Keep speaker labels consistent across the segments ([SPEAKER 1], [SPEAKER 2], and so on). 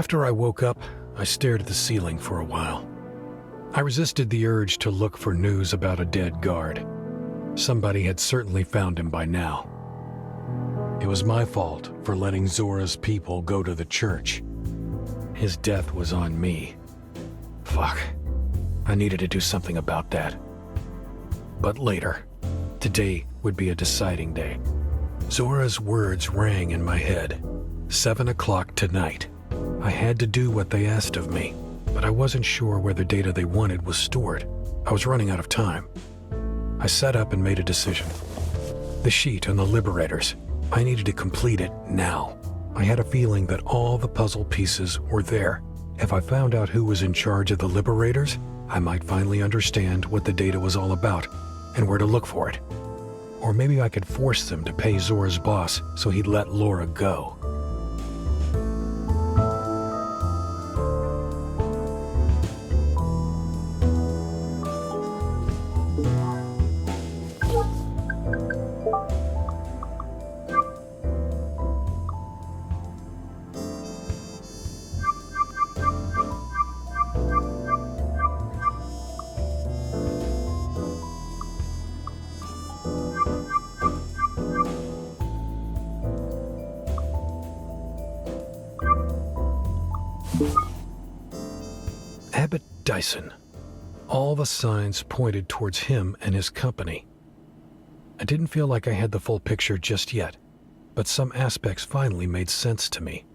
[SPEAKER 1] After I woke up, I stared at the ceiling for a while. I resisted the urge to look for news about a dead guard. Somebody had certainly found him by now. It was my fault for letting Zora's people go to the church. His death was on me. Fuck. I needed to do something about that. But later. Today would be a deciding day. Zora's words rang in my head. 7 o'clock tonight. I had to do what they asked of me, but I wasn't sure where the data they wanted was stored. I was running out of time. I sat up and made a decision. The sheet on the Liberators. I needed to complete it now. I had a feeling that all the puzzle pieces were there. If I found out who was in charge of the Liberators, I might finally understand what the data was all about and where to look for it. Or maybe I could force them to pay Zora's boss so he'd let Laura go. Abbott Dyson. All the signs pointed towards him and his company. I didn't feel like I had the full picture just yet, but some aspects finally made sense to me.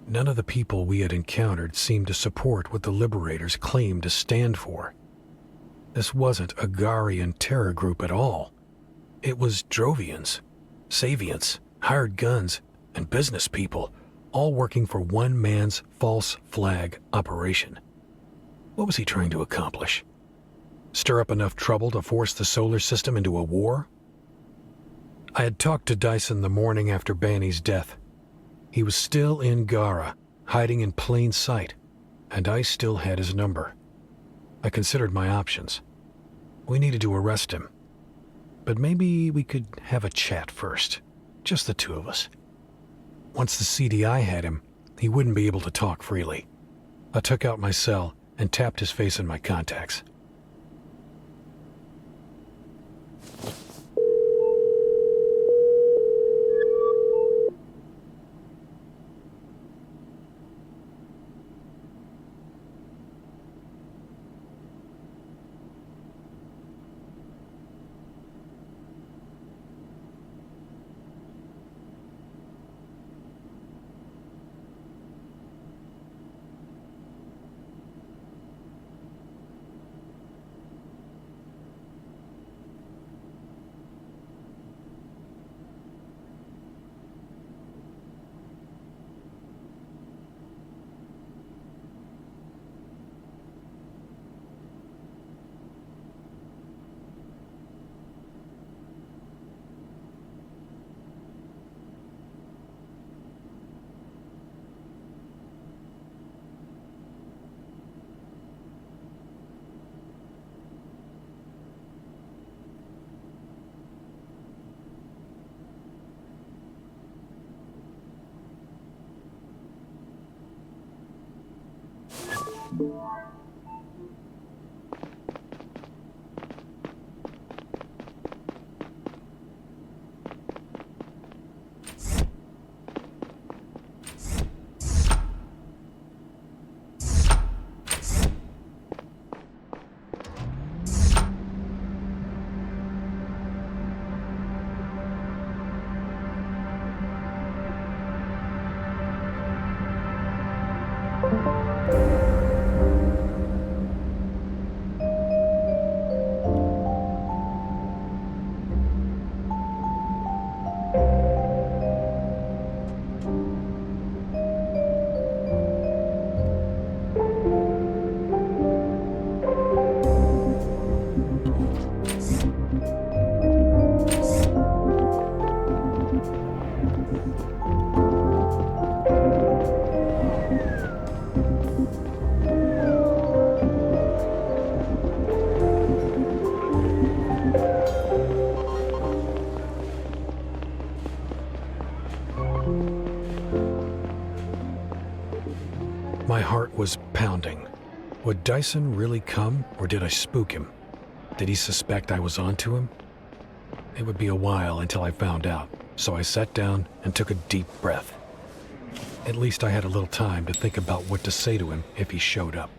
[SPEAKER 1] None of the people we had encountered seemed to support what the Liberators claimed to stand for. This wasn't a Garian terror group at all. It was Drovians, Savians, hired guns, and business people, all working for one man's false flag operation. What was he trying to accomplish? Stir up enough trouble to force the solar system into a war? I had talked to Dyson the morning after Banny's death. He was still in Gara, hiding in plain sight, and I still had his number. I considered my options. We needed to arrest him. But maybe we could have a chat first, just the two of us. Once the CDI had him, he wouldn't be able to talk freely. I took out my cell and tapped his face in my contacts. pounding. Would Dyson really come, or did I spook him? Did he suspect I was onto him? It would be a while until I found out, so I sat down and took a deep breath. At least I had a little time to think about what to say to him if he showed up.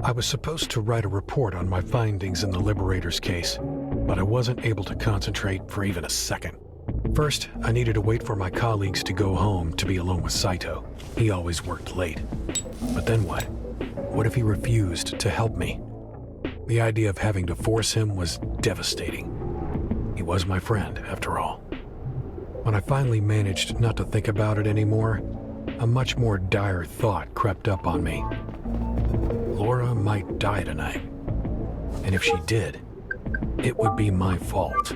[SPEAKER 1] I was supposed to write a report on my findings in the Liberator's case, but I wasn't able to concentrate for even a second. First, I needed to wait for my colleagues to go home to be alone with Saito. He always worked late. But then what? What if he refused to help me? The idea of having to force him was devastating. He was my friend, after all. When I finally managed not to think about it anymore, a much more dire thought crept up on me. Laura might die tonight. And if she did, it would be my fault.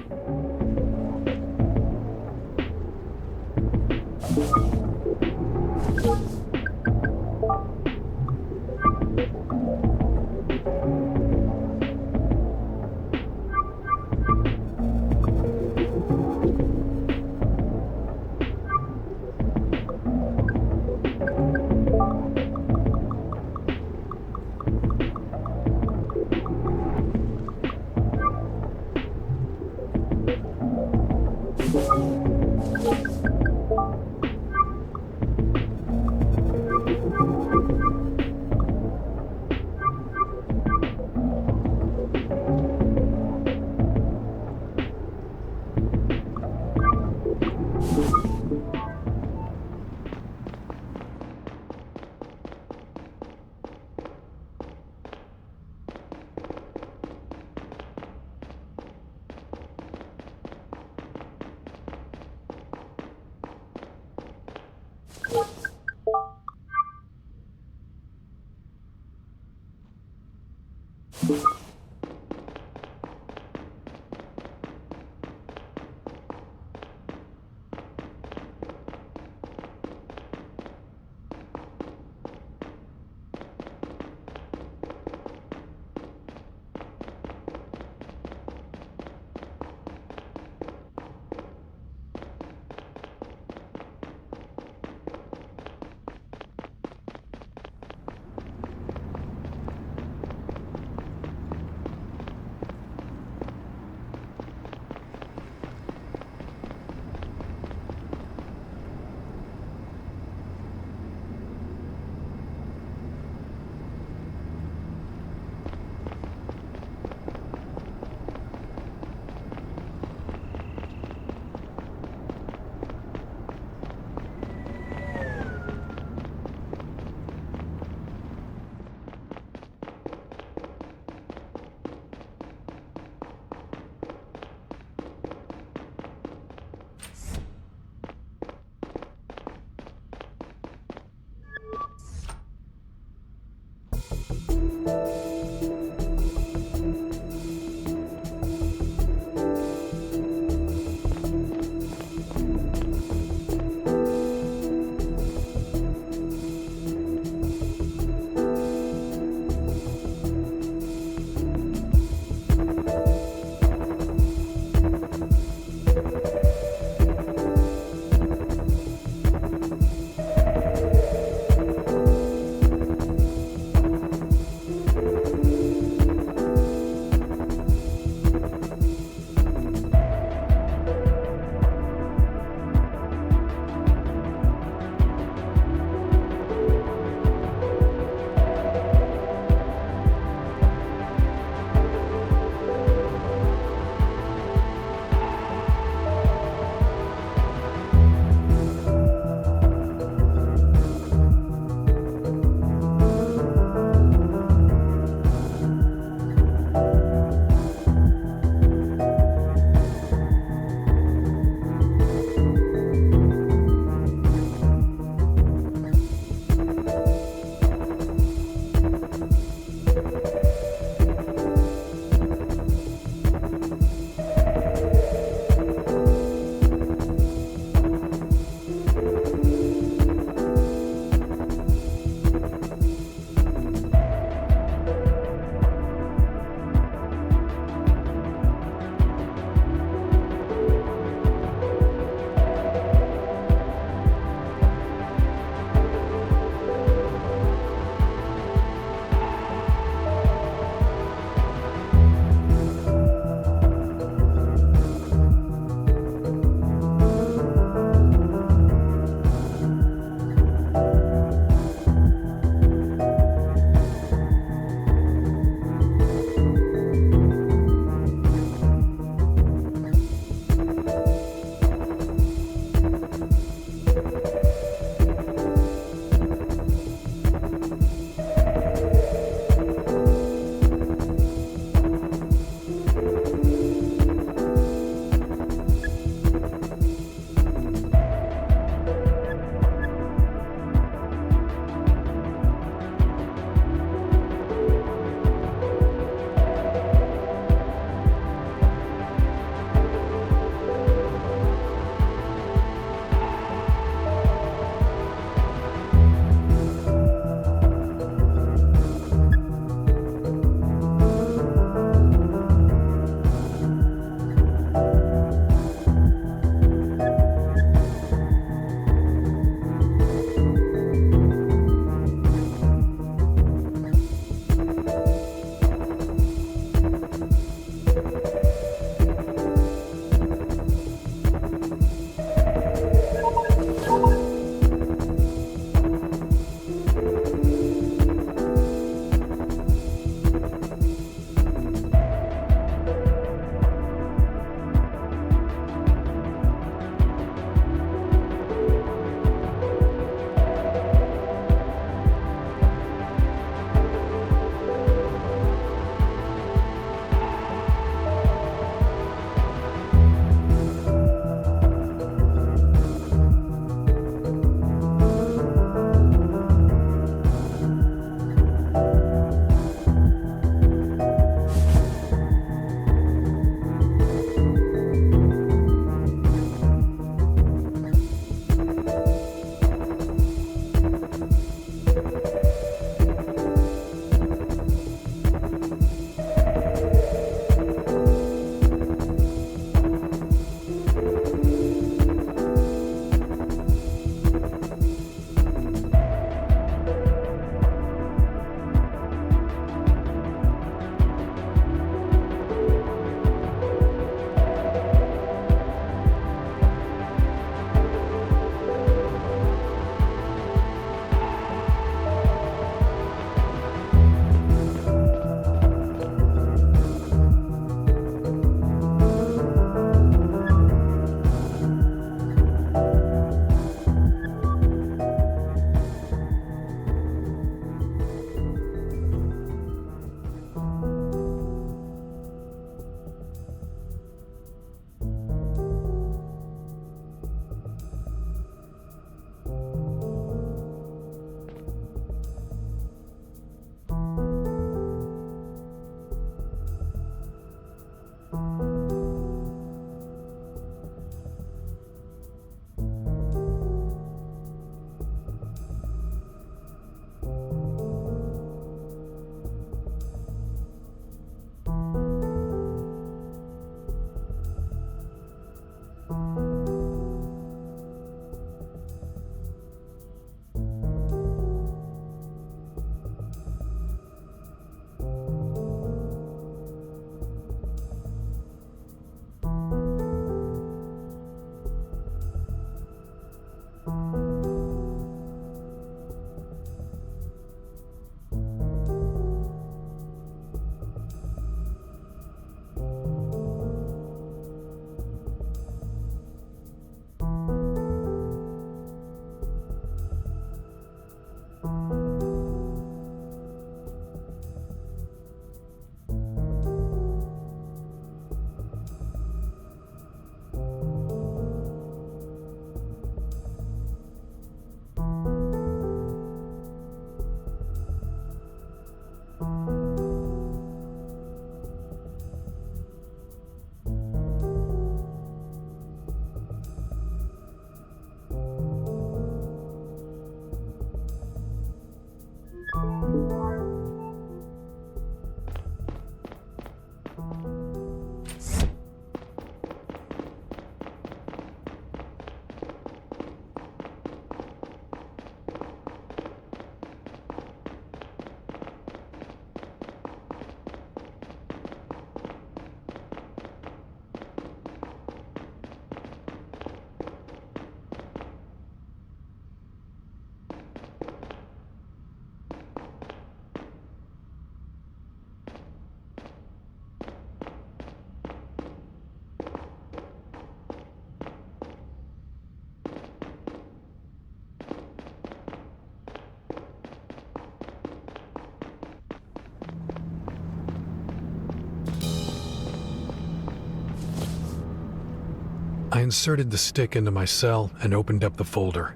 [SPEAKER 1] I inserted the stick into my cell and opened up the folder.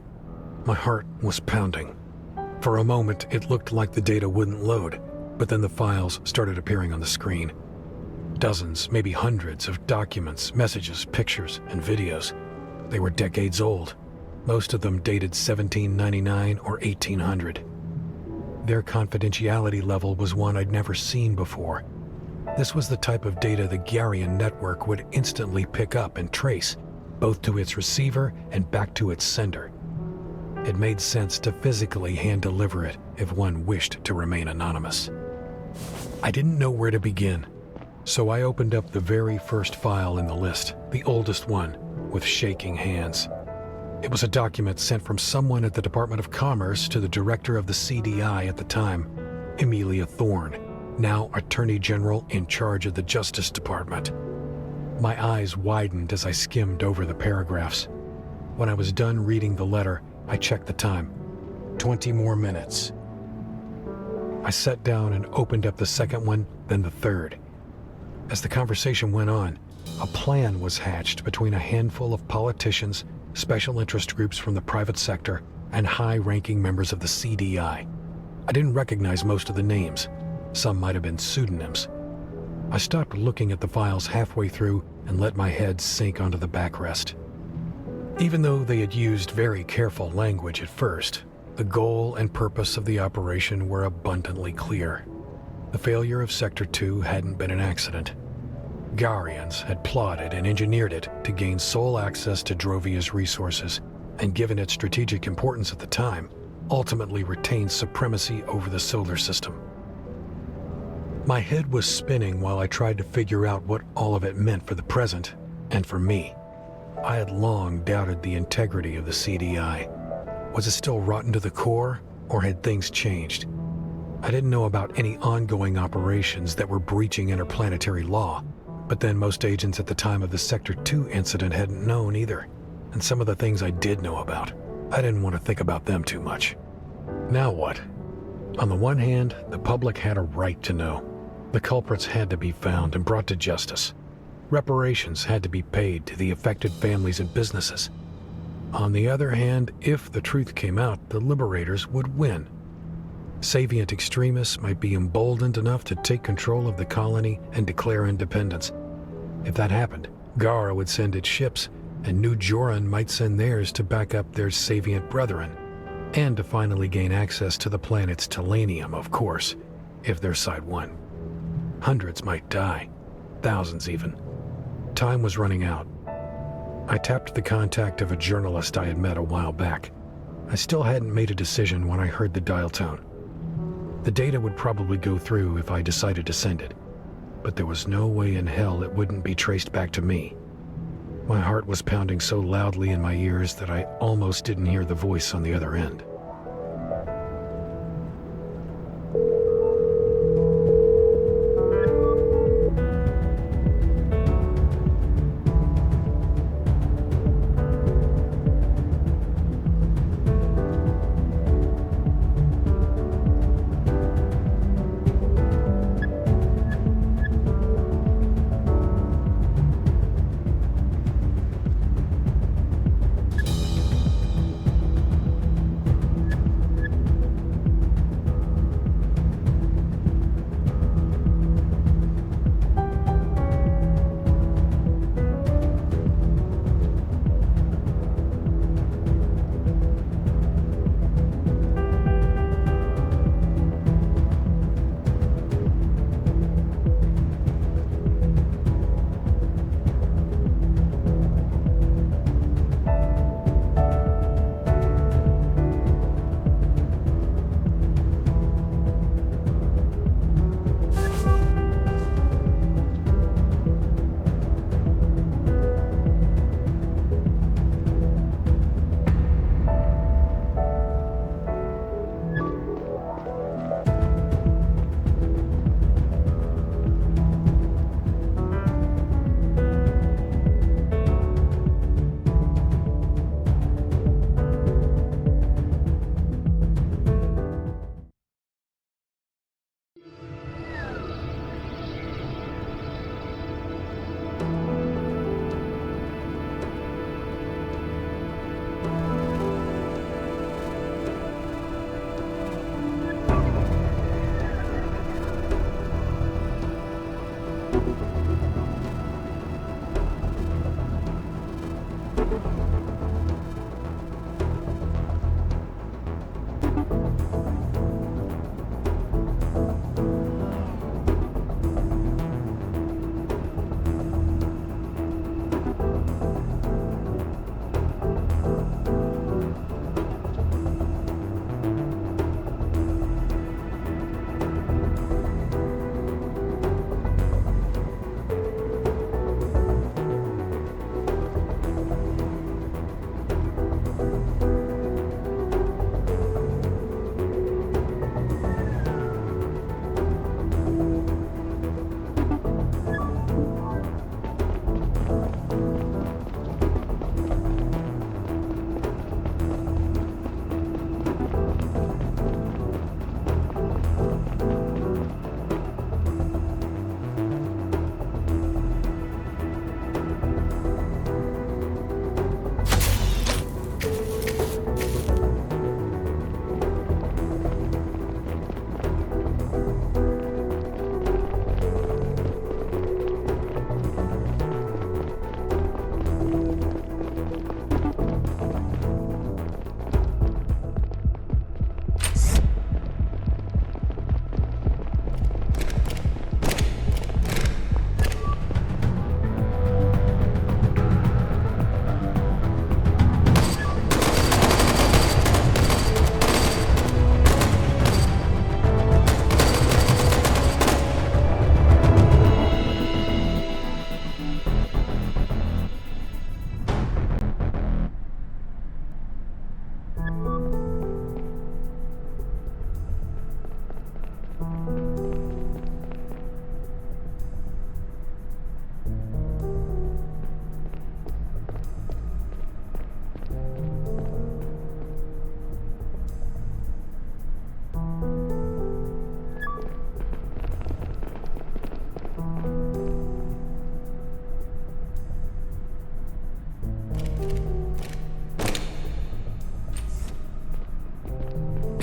[SPEAKER 1] My heart was pounding. For a moment, it looked like the data wouldn't load, but then the files started appearing on the screen. Dozens, maybe hundreds of documents, messages, pictures, and videos. They were decades old. Most of them dated 1799 or 1800. Their confidentiality level was one I'd never seen before. This was the type of data the Garian network would instantly pick up and trace, both to its receiver and back to its sender. It made sense to physically hand-deliver it if one wished to remain anonymous. I didn't know where to begin, so I opened up the very first file in the list, the oldest one, with shaking hands. It was a document sent from someone at the Department of Commerce to the director of the CDI at the time, Amelia Thorne, now Attorney General in charge of the Justice Department. My eyes widened as I skimmed over the paragraphs. When I was done reading the letter, I checked the time. 20 more minutes. I sat down and opened up the second one, then the third. As the conversation went on, a plan was hatched between a handful of politicians, special interest groups from the private sector, and high-ranking members of the CDI. I didn't recognize most of the names. Some might have been pseudonyms. I stopped looking at the files halfway through and let my head sink onto the backrest. Even though they had used very careful language at first, the goal and purpose of the operation were abundantly clear. The failure of Sector 2 hadn't been an accident. Garians had plotted and engineered it to gain sole access to Drovia's resources, and given its strategic importance at the time, ultimately retained supremacy over the solar system. My head was spinning while I tried to figure out what all of it meant for the present, and for me. I had long doubted the integrity of the CDI. Was it still rotten to the core, or had things changed? I didn't know about any ongoing operations that were breaching interplanetary law, but then most agents at the time of the Sector 2 incident hadn't known either, and some of the things I did know about, I didn't want to think about them too much. Now what? On the one hand, the public had a right to know. The culprits had to be found and brought to justice. Reparations had to be paid to the affected families and businesses. On the other hand, if the truth came out, the liberators would win. Savient extremists might be emboldened enough to take control of the colony and declare independence. If that happened, Gara would send its ships, and New Joran might send theirs to back up their Savient brethren, and to finally gain access to the planet's Telenium, of course, if their side won. Hundreds might die, thousands even. Time was running out. I tapped the contact of a journalist I had met a while back. I still hadn't made a decision when I heard the dial tone. The data would probably go through if I decided to send it, but there was no way in hell it wouldn't be traced back to me. My heart was pounding so loudly in my ears that I almost didn't hear the voice on the other end.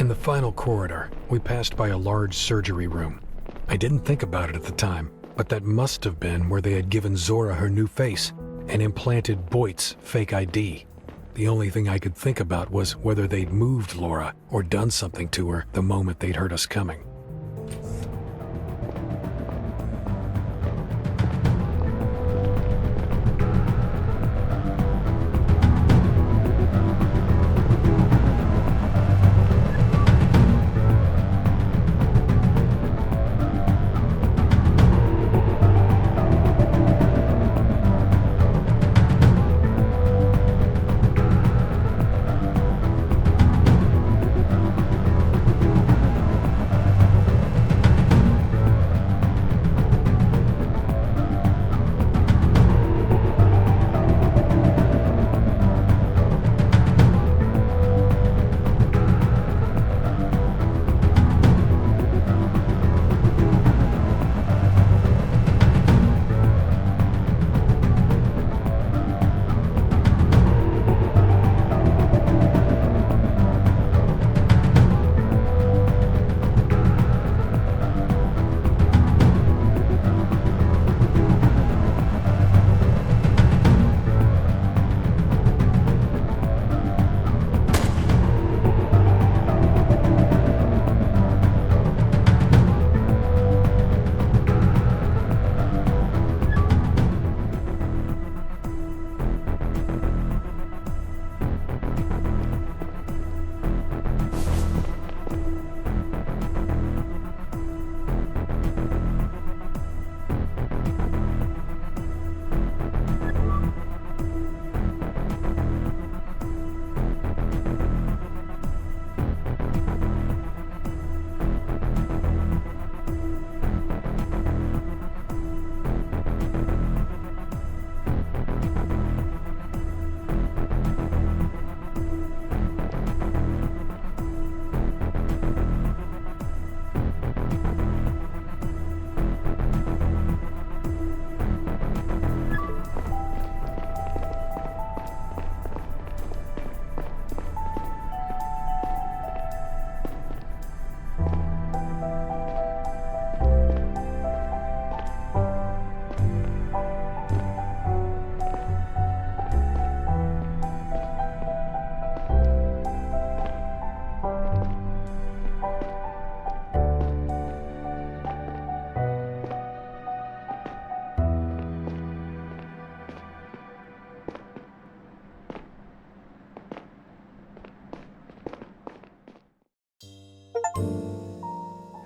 [SPEAKER 1] In the final corridor, we passed by a large surgery room. I didn't think about it at the time, but that must have been where they had given Zora her new face and implanted Boyd's fake ID. The only thing I could think about was whether they'd moved Laura or done something to her the moment they'd heard us coming.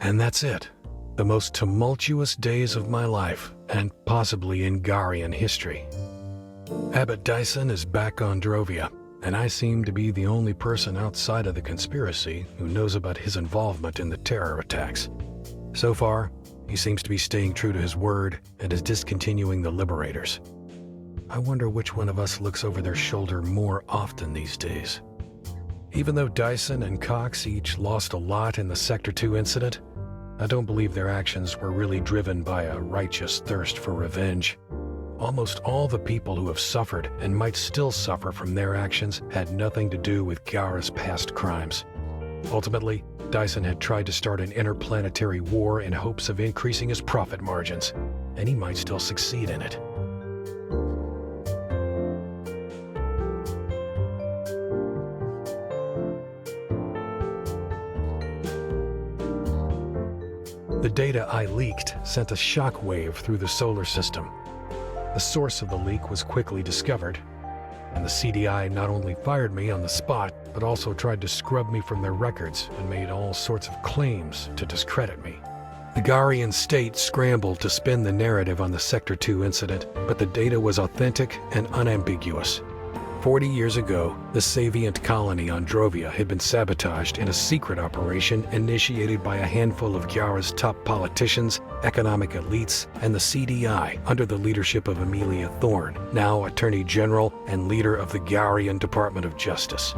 [SPEAKER 1] And that's it. The most tumultuous days of my life, and possibly in Garian history. Abbot Dyson is back on Drovia, and I seem to be the only person outside of the conspiracy who knows about his involvement in the terror attacks. So far, he seems to be staying true to his word and is discontinuing the Liberators. I wonder which one of us looks over their shoulder more often these days. Even though Dyson and Cox each lost a lot in the Sector 2 incident, I don't believe their actions were really driven by a righteous thirst for revenge. Almost all the people who have suffered and might still suffer from their actions had nothing to do with Gara's past crimes. Ultimately, Dyson had tried to start an interplanetary war in hopes of increasing his profit margins, and he might still succeed in it. The data I leaked sent a shockwave through the solar system. The source of the leak was quickly discovered, and the CDI not only fired me on the spot, but also tried to scrub me from their records and made all sorts of claims to discredit me. The Garian state scrambled to spin the narrative on the Sector 2 incident, but the data was authentic and unambiguous. 40 years ago, the Savient colony on Drovia had been sabotaged in a secret operation initiated by a handful of Gyara's top politicians, economic elites, and the CDI under the leadership of Amelia Thorne, now Attorney General and leader of the Garian Department of Justice.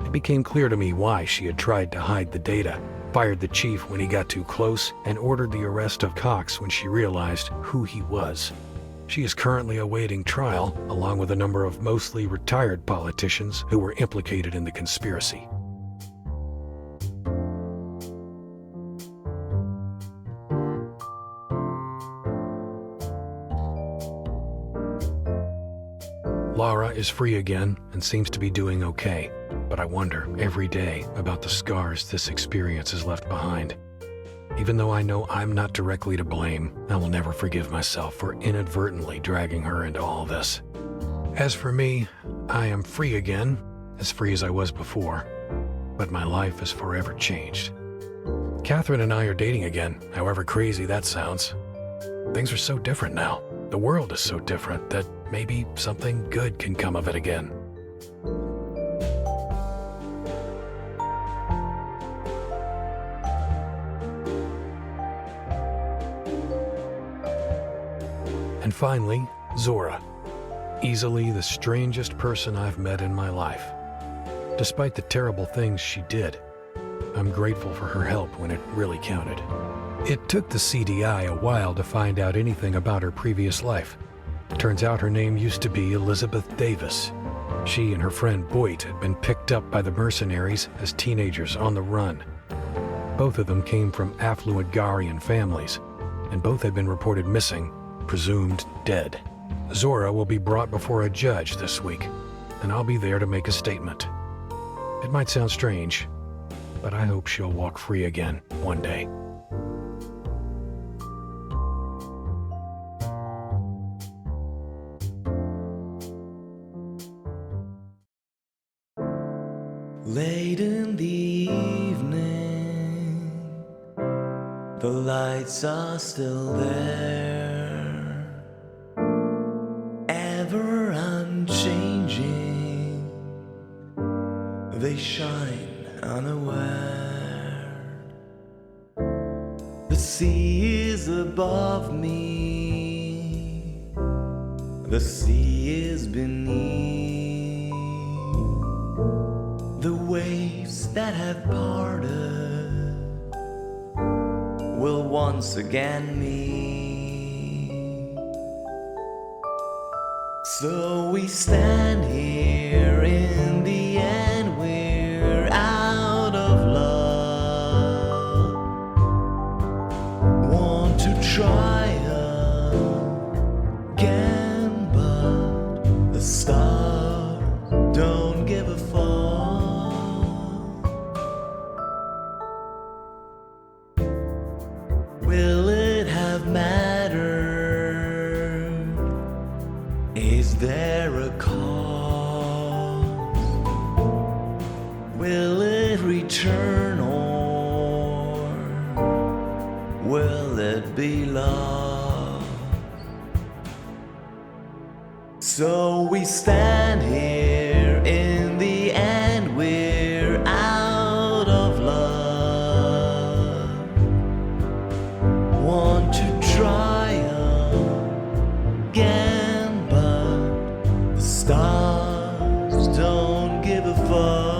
[SPEAKER 1] It became clear to me why she had tried to hide the data, fired the chief when he got too close, and ordered the arrest of Cox when she realized who he was. She is currently awaiting trial, along with a number of mostly retired politicians who were implicated in the conspiracy. Lara is free again and seems to be doing okay, but I wonder every day about the scars this experience has left behind. Even though I know I'm not directly to blame, I will never forgive myself for inadvertently dragging her into all this. As for me, I am free again, as free as I was before, but my life is forever changed. Catherine and I are dating again, however crazy that sounds. Things are so different now. The world is so different that maybe something good can come of it again. And finally, Zora. Easily the strangest person I've met in my life. Despite the terrible things she did, I'm grateful for her help when it really counted. It took the CDI a while to find out anything about her previous life. Turns out her name used to be Elizabeth Davis. She and her friend Boyd had been picked up by the mercenaries as teenagers on the run. Both of them came from affluent Garian families, and both had been reported missing, presumed dead. Zora will be brought before a judge this week, and I'll be there to make a statement. It might sound strange, but I hope she'll walk free again one day.
[SPEAKER 2] Late in the evening, the lights are still there, ever unchanging, they shine unaware. The sea is above me, the sea is beneath. The waves that have parted will once again meet. So we stand here, in the end we're out of love. Want to try again, but the stars don't give a fuck. Will it have mattered? Is there a cause? Will it return, or will it be love? So we stand here, in the end we're out of love. Want to try again, but the stars don't give a fuck.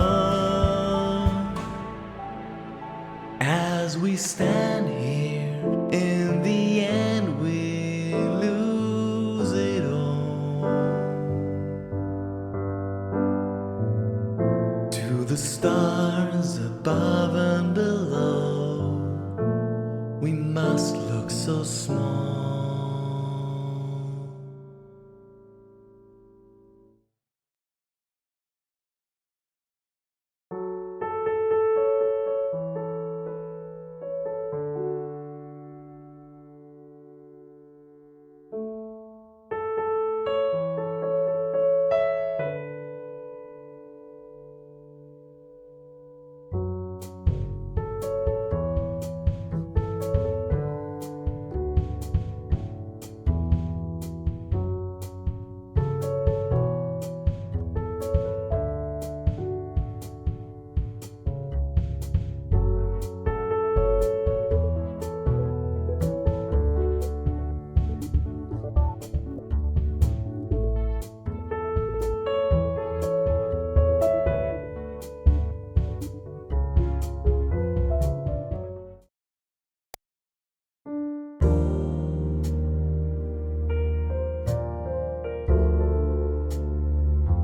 [SPEAKER 2] As we stand here, in the end we lose it all. To the stars above and below, we must look so small.